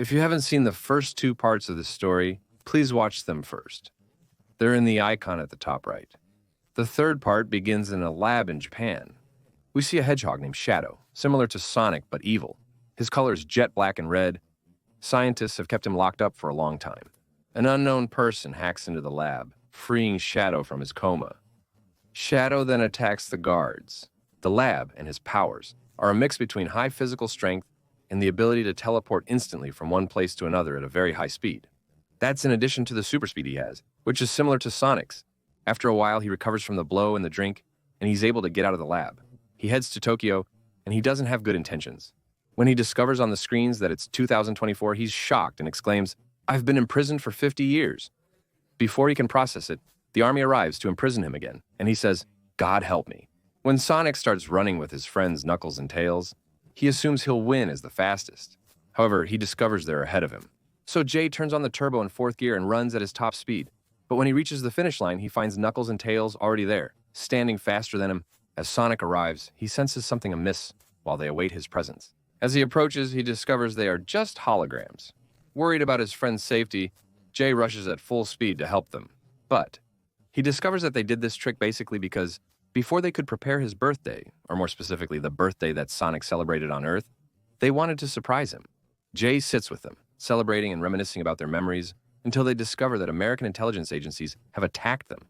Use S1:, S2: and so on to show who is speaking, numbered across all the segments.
S1: If you haven't seen the first two parts of this story, please watch them first. They're in the icon at the top right. The third part begins in a lab in Japan. We see a hedgehog named Shadow, similar to Sonic but evil. His color is jet black and red. Scientists have kept him locked up for a long time. An unknown person hacks into the lab, freeing Shadow from his coma. Shadow then attacks the guards. The lab and his powers are a mix between high physical strength and the ability to teleport instantly from one place to another at a very high speed. That's in addition to the super speed he has, which is similar to Sonic's. After a while, he recovers from the blow and the drink, and he's able to get out of the lab. He heads to Tokyo, and he doesn't have good intentions. When he discovers on the screens that it's 2024, he's shocked and exclaims, "I've been imprisoned for 50 years. Before he can process it, the army arrives to imprison him again, and he says, "God help me." When Sonic starts running with his friends Knuckles and Tails, he assumes he'll win as the fastest. However, he discovers they're ahead of him. So Jay turns on the turbo in fourth gear and runs at his top speed. But when he reaches the finish line, he finds Knuckles and Tails already there, standing faster than him. As Sonic arrives, he senses something amiss while they await his presence. As he approaches, he discovers they are just holograms. Worried about his friend's safety, Jay rushes at full speed to help them. But he discovers that they did this trick basically because before they could prepare his birthday, or more specifically the birthday that Sonic celebrated on Earth, they wanted to surprise him. Jay sits with them, celebrating and reminiscing about their memories until they discover that American intelligence agencies have attacked them.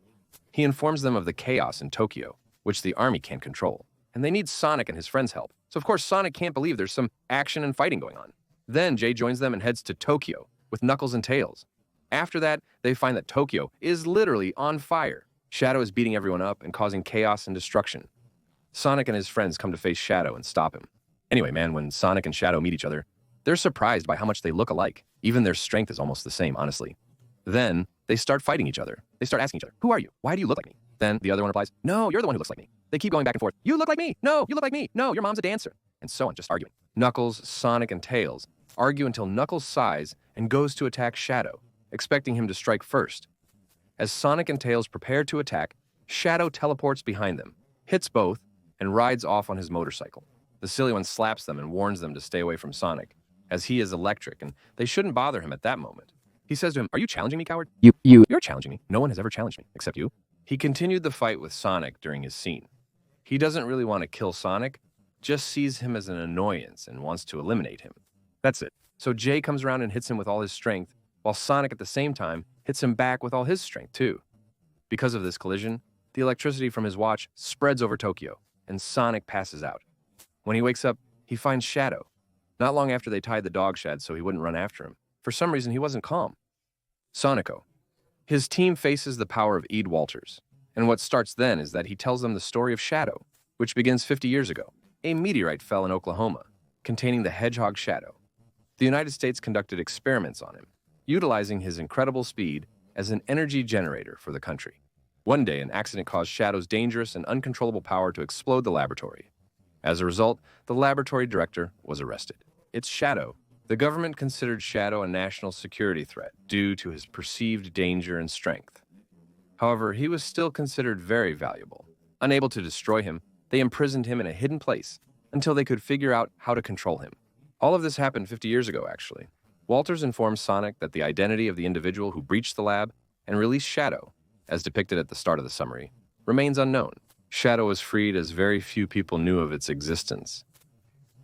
S1: He informs them of the chaos in Tokyo, which the army can't control, and they need Sonic and his friends' help. So of course Sonic can't believe there's some action and fighting going on. Then Jay joins them and heads to Tokyo with Knuckles and Tails. After that, they find that Tokyo is literally on fire. Shadow is beating everyone up and causing chaos and destruction. Sonic and his friends come to face Shadow and stop him. Anyway, man, when Sonic and Shadow meet each other, they're surprised by how much they look alike. Even their strength is almost the same, honestly. Then they start fighting each other. They start asking each other, "Who are you? Why do you look like me?" Then the other one replies, "No, you're the one who looks like me." They keep going back and forth. "You look like me. No, you look like me. No, your mom's a dancer." And so on, just arguing. Knuckles, Sonic, and Tails argue until Knuckles sighs and goes to attack Shadow, expecting him to strike first. As Sonic and Tails prepare to attack, Shadow teleports behind them, hits both, and rides off on his motorcycle. The silly one slaps them and warns them to stay away from Sonic, as he is electric, and they shouldn't bother him at that moment. He says to him, "Are you challenging me, coward? You're challenging me. No one has ever challenged me, except you." He continued the fight with Sonic during his scene. He doesn't really want to kill Sonic, just sees him as an annoyance and wants to eliminate him. That's it. So Jay comes around and hits him with all his strength, while Sonic at the same time hits him back with all his strength too. Because of this collision, the electricity from his watch spreads over Tokyo, and Sonic passes out. When he wakes up, he finds Shadow. Not long after they tied the dog shed so he wouldn't run after him. For some reason, he wasn't calm. Sonico. His team faces the power of Ede Walters, and what starts then is that he tells them the story of Shadow, which begins 50 years ago. A meteorite fell in Oklahoma, containing the Hedgehog Shadow. The United States conducted experiments on him, utilizing his incredible speed as an energy generator for the country. One day, an accident caused Shadow's dangerous and uncontrollable power to explode the laboratory. As a result, the laboratory director was arrested. It's Shadow. The government considered Shadow a national security threat due to his perceived danger and strength. However, he was still considered very valuable. Unable to destroy him, they imprisoned him in a hidden place until they could figure out how to control him. All of this happened 50 years ago, actually. Walters informs Sonic that the identity of the individual who breached the lab and released Shadow, as depicted at the start of the summary, remains unknown. Shadow was freed as very few people knew of its existence.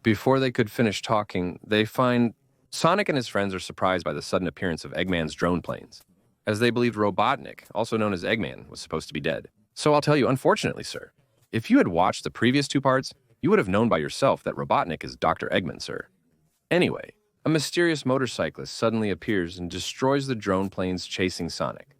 S1: Before they could finish talking, they find Sonic and his friends are surprised by the sudden appearance of Eggman's drone planes, as they believed Robotnik, also known as Eggman, was supposed to be dead. So I'll tell you, unfortunately, sir, if you had watched the previous two parts, you would have known by yourself that Robotnik is Dr. Eggman, sir. Anyway, a mysterious motorcyclist suddenly appears and destroys the drone planes chasing Sonic.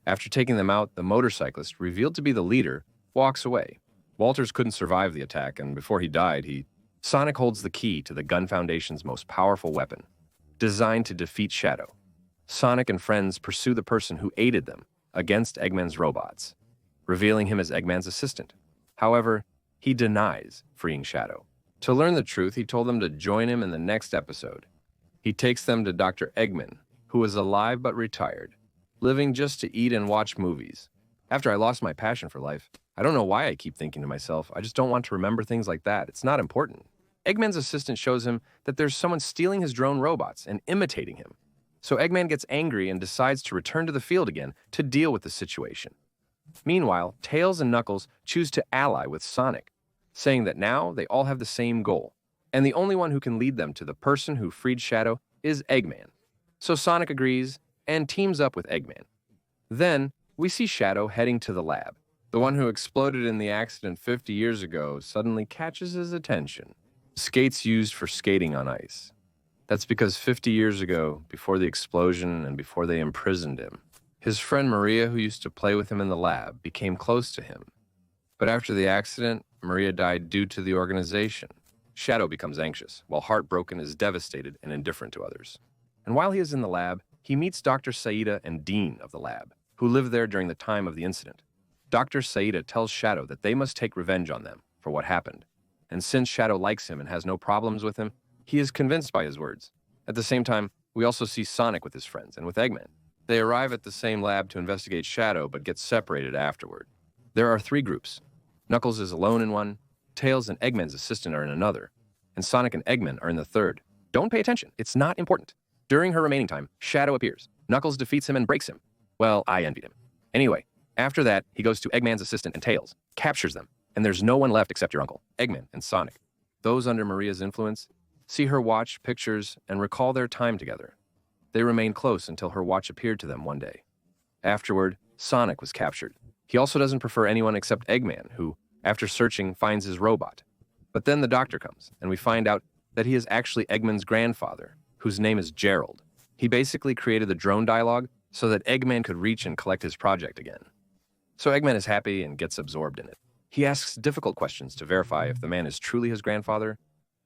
S1: After taking them out, the motorcyclist, revealed to be the leader, walks away. Walters couldn't survive the attack, and before he died, Sonic holds the key to the Gun Foundation's most powerful weapon, designed to defeat Shadow. Sonic and friends pursue the person who aided them against Eggman's robots, revealing him as Eggman's assistant. However, he denies freeing Shadow. To learn the truth, he told them to join him in the next episode. He takes them to Dr. Eggman, who is alive but retired, living just to eat and watch movies. After I lost my passion for life, I don't know why I keep thinking to myself, I just don't want to remember things like that. It's not important. Eggman's assistant shows him that there's someone stealing his drone robots and imitating him. So Eggman gets angry and decides to return to the field again to deal with the situation. Meanwhile, Tails and Knuckles choose to ally with Sonic, saying that now they all have the same goal, and the only one who can lead them to the person who freed Shadow is Eggman. So Sonic agrees and teams up with Eggman. Then, we see Shadow heading to the lab. The one who exploded in the accident 50 years ago suddenly catches his attention. Skates used for skating on ice. That's because 50 years ago, before the explosion and before they imprisoned him, his friend Maria, who used to play with him in the lab, became close to him. But after the accident, Maria died due to the organization. Shadow becomes anxious, while Heartbroken is devastated and indifferent to others. And while he is in the lab, he meets Dr. Saida and Dean of the lab, who lived there during the time of the incident. Dr. Saida tells Shadow that they must take revenge on them for what happened. And since Shadow likes him and has no problems with him, he is convinced by his words. At the same time, we also see Sonic with his friends and with Eggman. They arrive at the same lab to investigate Shadow, but get separated afterward. There are 3 groups. Knuckles is alone in one, Tails and Eggman's assistant are in another, and Sonic and Eggman are in the third. Don't pay attention, it's not important. During her remaining time, Shadow appears. Knuckles defeats him and breaks him. Well, I envied him. Anyway, after that, he goes to Eggman's assistant and Tails, captures them, and there's no one left except your uncle, Eggman, and Sonic. Those under Maria's influence see her watch, pictures, and recall their time together. They remained close until her watch appeared to them one day. Afterward, Sonic was captured. He also doesn't prefer anyone except Eggman, who, after searching, finds his robot. But then the doctor comes, and we find out that he is actually Eggman's grandfather, whose name is Gerald. He basically created the drone dialogue so that Eggman could reach and collect his project again. So Eggman is happy and gets absorbed in it. He asks difficult questions to verify if the man is truly his grandfather.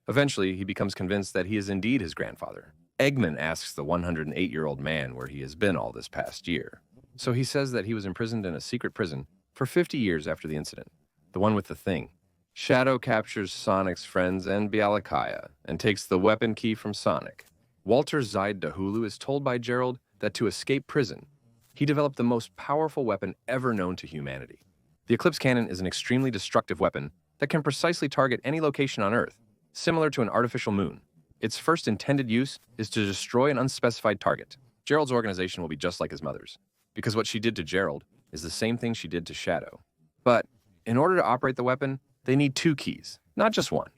S1: Eventually, he becomes convinced that he is indeed his grandfather. Eggman asks the 108-year-old man where he has been all this past year. So he says that he was imprisoned in a secret prison for 50 years after the incident, the one with the thing. Shadow captures Sonic's friends and Bialakaya and takes the weapon key from Sonic. Walter Zaid Dahulu is told by Gerald that to escape prison, he developed the most powerful weapon ever known to humanity. The Eclipse Cannon is an extremely destructive weapon that can precisely target any location on Earth, similar to an artificial moon. Its first intended use is to destroy an unspecified target. Gerald's organization will be just like his mother's, because what she did to Gerald is the same thing she did to Shadow. But in order to operate the weapon, they need 2 keys, not just one.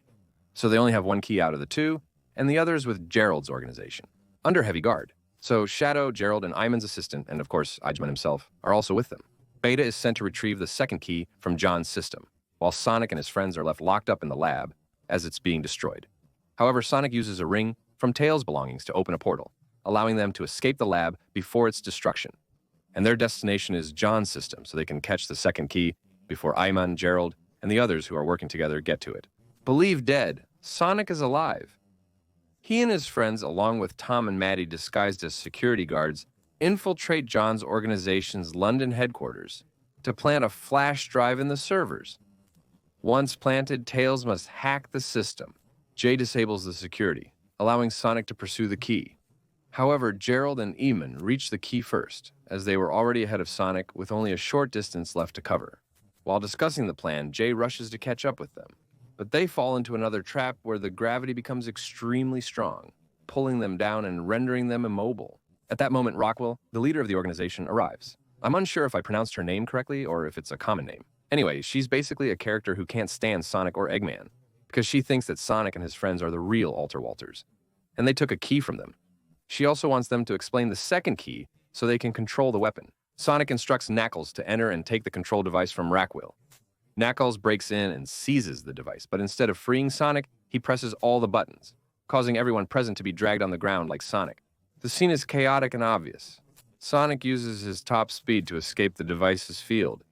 S1: So they only have 1 key out of the 2, and the other is with Gerald's organization, under heavy guard. So Shadow, Gerald, and Iman's assistant, and of course Eggman himself, are also with them. Beta is sent to retrieve the 2nd key from John's system, while Sonic and his friends are left locked up in the lab as it's being destroyed. However, Sonic uses a ring from Tails' belongings to open a portal, allowing them to escape the lab before its destruction. And their destination is John's system, so they can catch the 2nd key before Ayman, Gerald, and the others who are working together get to it. Believe dead, Sonic is alive. He and his friends, along with Tom and Maddie disguised as security guards, infiltrate John's organization's London headquarters to plant a flash drive in the servers. Once planted, Tails must hack the system. Jay disables the security, allowing Sonic to pursue the key. However, Gerald and Eamon reach the key first, as they were already ahead of Sonic with only a short distance left to cover. While discussing the plan, Jay rushes to catch up with them. But they fall into another trap where the gravity becomes extremely strong, pulling them down and rendering them immobile. At that moment, Rakwil, the leader of the organization, arrives. I'm unsure if I pronounced her name correctly or if it's a common name. Anyway, she's basically a character who can't stand Sonic or Eggman, because she thinks that Sonic and his friends are the real Alter Walters, and they took a key from them. She also wants them to explain the 2nd key so they can control the weapon. Sonic instructs Knuckles to enter and take the control device from Rakwil. Knuckles breaks in and seizes the device, but instead of freeing Sonic, he presses all the buttons, causing everyone present to be dragged on the ground like Sonic. The scene is chaotic and obvious. Sonic uses his top speed to escape the device's field,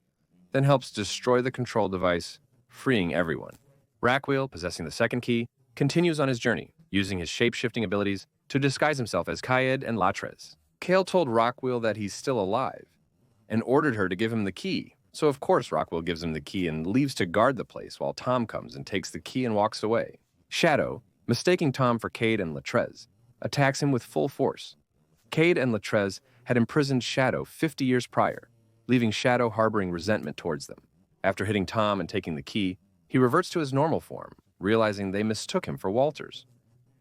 S1: then helps destroy the control device, freeing everyone. Rakwil, possessing the 2nd key, continues on his journey, using his shape-shifting abilities to disguise himself as Kaed and Latrez. Kale told Rakwil that he's still alive, and ordered her to give him the key. So of course Rakwil gives him the key and leaves to guard the place while Tom comes and takes the key and walks away. Shadow, mistaking Tom for Cade and Latrez, attacks him with full force. Cade and Latrez had imprisoned Shadow 50 years prior, leaving Shadow harboring resentment towards them. After hitting Tom and taking the key, he reverts to his normal form, realizing they mistook him for Walters.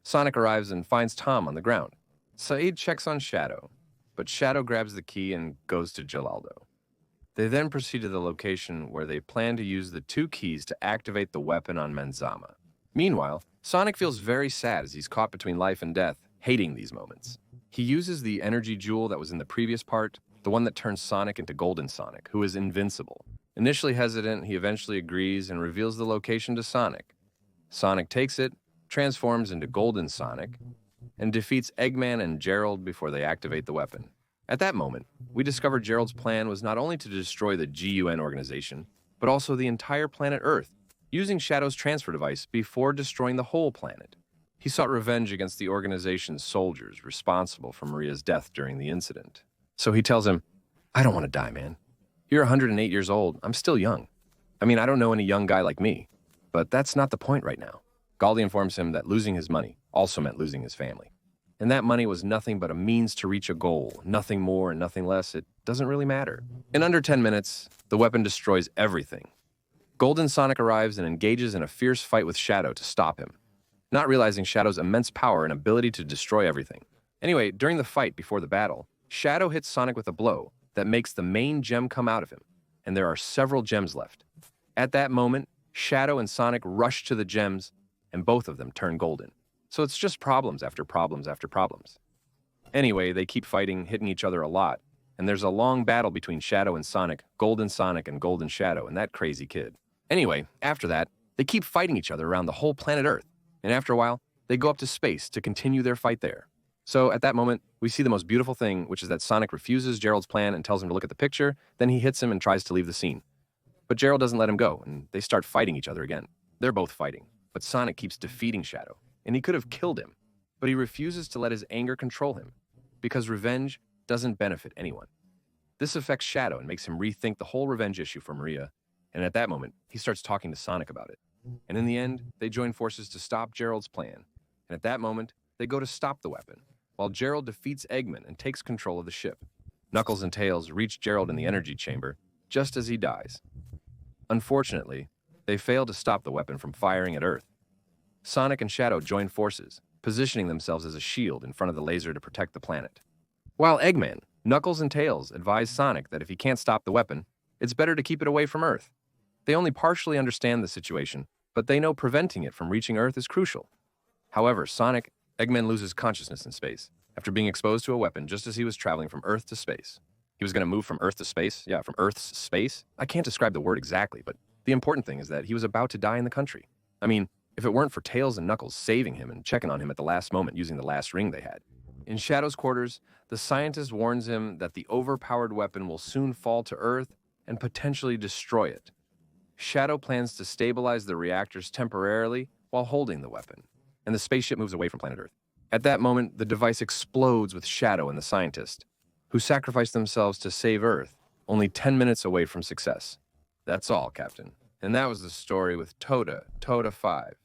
S1: Sonic arrives and finds Tom on the ground. Saeed checks on Shadow, but Shadow grabs the key and goes to Gelaldo. They then proceed to the location where they plan to use the two keys to activate the weapon on Menzama. Meanwhile, Sonic feels very sad as he's caught between life and death, hating these moments. He uses the energy jewel that was in the previous part, the one that turns Sonic into Golden Sonic, who is invincible. Initially hesitant, he eventually agrees and reveals the location to Sonic. Sonic takes it, transforms into Golden Sonic, and defeats Eggman and Gerald before they activate the weapon. At that moment, we discover Gerald's plan was not only to destroy the GUN organization, but also the entire planet Earth, using Shadow's transfer device before destroying the whole planet. He sought revenge against the organization's soldiers responsible for Maria's death during the incident. So he tells him, "I don't want to die, man. You're 108 years old. I'm still young. I mean, I don't know any young guy like me. But that's not the point right now." Galdi informs him that losing his money also meant losing his family. And that money was nothing but a means to reach a goal, nothing more and nothing less. It doesn't really matter. In under 10 minutes, the weapon destroys everything. Golden Sonic arrives and engages in a fierce fight with Shadow to stop him, not realizing Shadow's immense power and ability to destroy everything. Anyway, during the fight before the battle, Shadow hits Sonic with a blow that makes the main gem come out of him, and there are several gems left. At that moment, Shadow and Sonic rush to the gems, and both of them turn golden. So it's just problems after problems after problems. Anyway, they keep fighting, hitting each other a lot, and there's a long battle between Shadow and Sonic, Golden Sonic and Golden Shadow, and that crazy kid. Anyway, after that, they keep fighting each other around the whole planet Earth, and after a while, they go up to space to continue their fight there. So at that moment, we see the most beautiful thing, which is that Sonic refuses Gerald's plan and tells him to look at the picture, then he hits him and tries to leave the scene. But Gerald doesn't let him go, and they start fighting each other again. They're both fighting, but Sonic keeps defeating Shadow, and he could have killed him, but he refuses to let his anger control him, because revenge doesn't benefit anyone. This affects Shadow and makes him rethink the whole revenge issue for Maria, and at that moment, he starts talking to Sonic about it. And in the end, they join forces to stop Gerald's plan, and at that moment, they go to stop the weapon, while Gerald defeats Eggman and takes control of the ship. Knuckles and Tails reach Gerald in the energy chamber, just as he dies. Unfortunately, they fail to stop the weapon from firing at Earth. Sonic and Shadow join forces, positioning themselves as a shield in front of the laser to protect the planet. While Eggman, Knuckles, and Tails advise Sonic that if he can't stop the weapon, it's better to keep it away from Earth. They only partially understand the situation, but they know preventing it from reaching Earth is crucial. However, Eggman loses consciousness in space, after being exposed to a weapon just as he was traveling from Earth to space. He was going to move from Earth to space? Yeah, from Earth's space? I can't describe the word exactly, but the important thing is that he was about to die in the country. I mean, if it weren't for Tails and Knuckles saving him and checking on him at the last moment using the last ring they had. In Shadow's quarters, the scientist warns him that the overpowered weapon will soon fall to Earth and potentially destroy it. Shadow plans to stabilize the reactors temporarily while holding the weapon, and the spaceship moves away from planet Earth. At that moment, the device explodes with Shadow and the scientist, who sacrificed themselves to save Earth, only 10 minutes away from success. That's all, Captain. And that was the story with Toda 5.